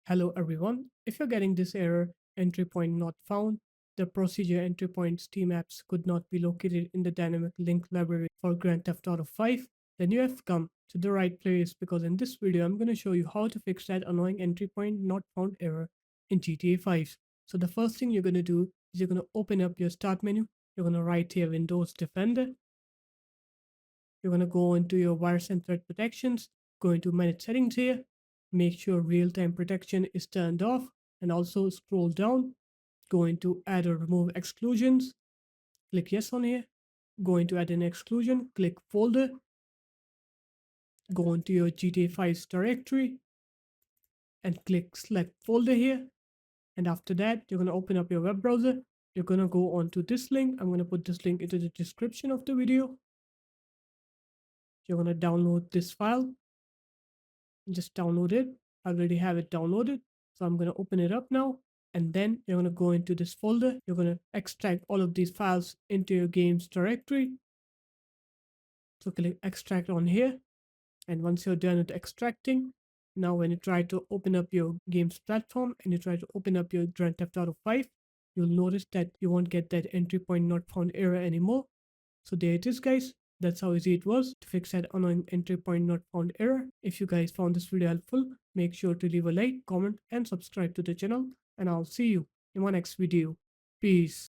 Hello everyone. If you're getting this error, entry point not found, the procedure entry points tmaps could not be located in the dynamic link library for Grand Theft Auto 5, then you have come to the right place because in this video I'm going to show you how to fix that annoying entry point not found error in GTA 5. So the first thing you're going to do is you're going to open up your start menu. You're going to write here Windows Defender. You're going to go into your virus and threat protections, go into manage settings here, make sure real-time protection is turned off, and also scroll down, go into add or remove exclusions, click yes on here, go into add an exclusion, click folder, go into your GTA 5's directory, and click select folder here. And after that, you're going to open up your web browser. You're going to go onto this link. I'm going to put this link into the description of the video. You're going to download this file. Just download it. I already have it downloaded. So I'm going to open it up now. And then you're going to go into this folder. You're going to extract all of these files into your games directory. So click extract on here. And once you're done with extracting, now when you try to open up your games platform and you try to open up your Grand Theft Auto 5, you'll notice that you won't get that entry point not found error anymore. So there it is, guys. That's how easy it was to fix that annoying entry point not found error. If you guys found this video helpful, make sure to leave a like, comment, and subscribe to the channel. And I'll see you in my next video. Peace.